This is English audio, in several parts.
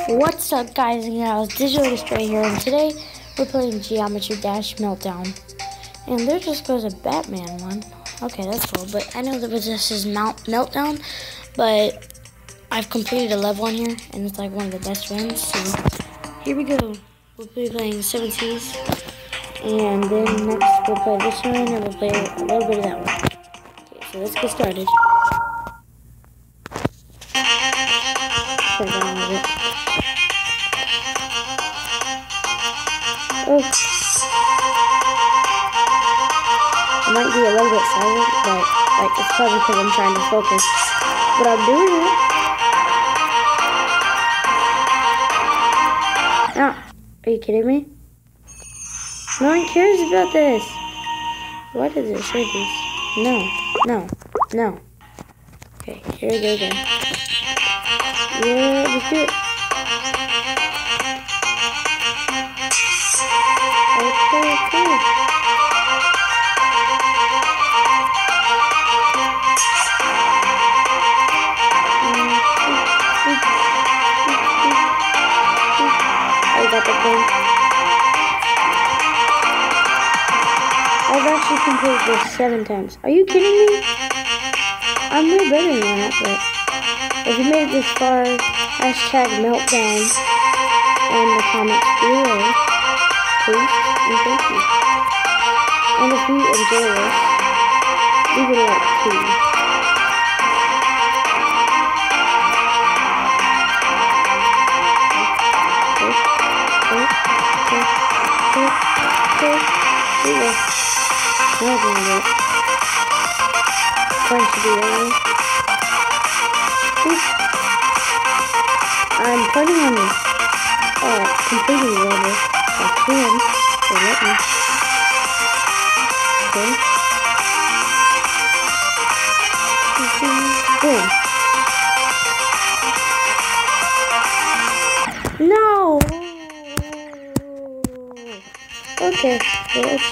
What's up, guys and gals? Digital Destroy here, and today we're playing Geometry Dash Meltdown. And there just goes a Batman one. Okay, that's cool, but I know that this is Meltdown, but I've completed a level on here, and it's like one of the best ones, so here we go. We'll be playing 7 Seas, and then next we'll play this one, and we'll play a little bit of that one. Okay, so let's get started. Turn down a little bit. Oh. I might be a little bit silent, but like it's probably because I'm trying to focus. But I'm doing it. Ah, are you kidding me? No one cares about this. Why does it show this? No. Okay, here we go again. Yeah, let's do it. Okay. I got the thing. I've actually completed this 7 times. Are you kidding me? I'm way better than that, but if you made it this far, hashtag meltdown in the comments below, please and thank you. And if you enjoy this, leave it a like too. Trying to do that. I'm planning on completing the level. I can, so let me. Okay. Boom. No! Okay, so let's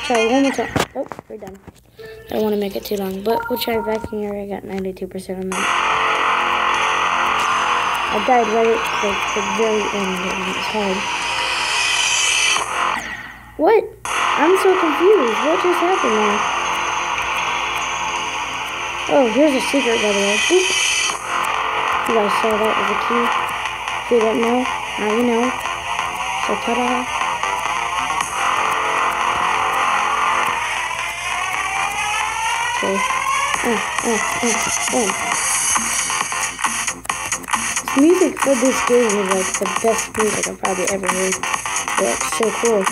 try one more time. Oh, we're done. I don't want to make it too long, but we'll try vacuum here. I got 92% on that. I died right at like the very end, and it's hard. What? I'm so confused. What just happened there? Oh, here's a secret, by the way. Oop. You guys saw that with a key. If you didn't know, now you know. So ta-da. Music for this game is like the best music I've probably ever heard. Yeah, it's so cool.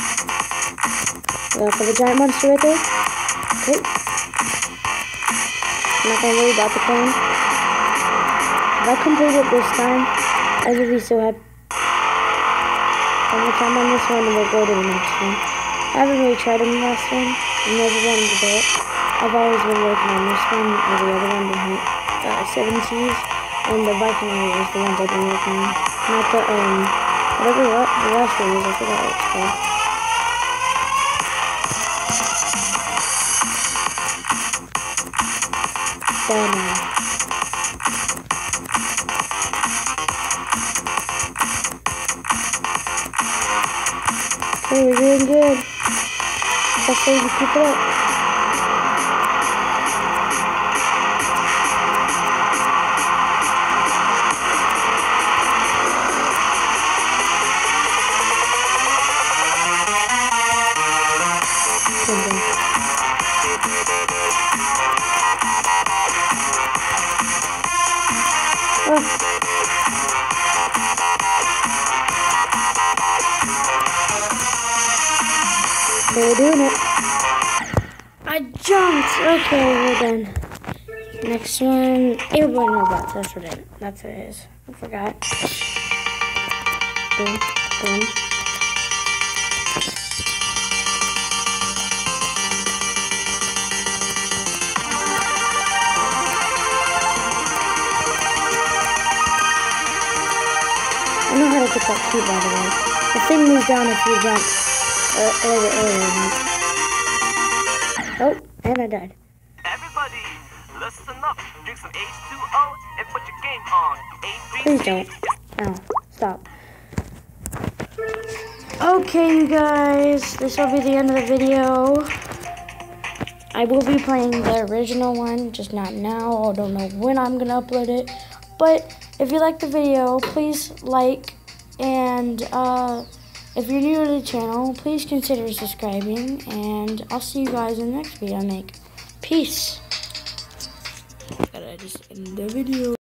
For the giant monster right there. Okay. I'm not gonna worry about the plane. If I complete it this time, I will be so happy. One more time on this one, and we'll go to the next one. I haven't really tried on the last one. I never wanted to do it. I've always been working on this one or the other one, the 7 Seas, and the Viking area is the ones I've been working on. Not the, whatever the last one is, I forgot what it's called. Okay, we're doing good. Hopefully we keep it up. Okay, we're doing it. I jumped. Okay, we're done. Next one, airborne robots. That's what it is. I forgot. Boom, boom. I know how to get that key, by the way. The thing moves down if you jump. Oh, and I died. Everybody, listen up. Drink some H2O and put your game on. Please don't. No, stop. Okay, you guys, this will be the end of the video. I will be playing the original one, just not now. I don't know when I'm going to upload it. But if you like the video, please like. And if you're new to the channel, please consider subscribing. And I'll see you guys in the next video I make. Peace. Gotta just end the video.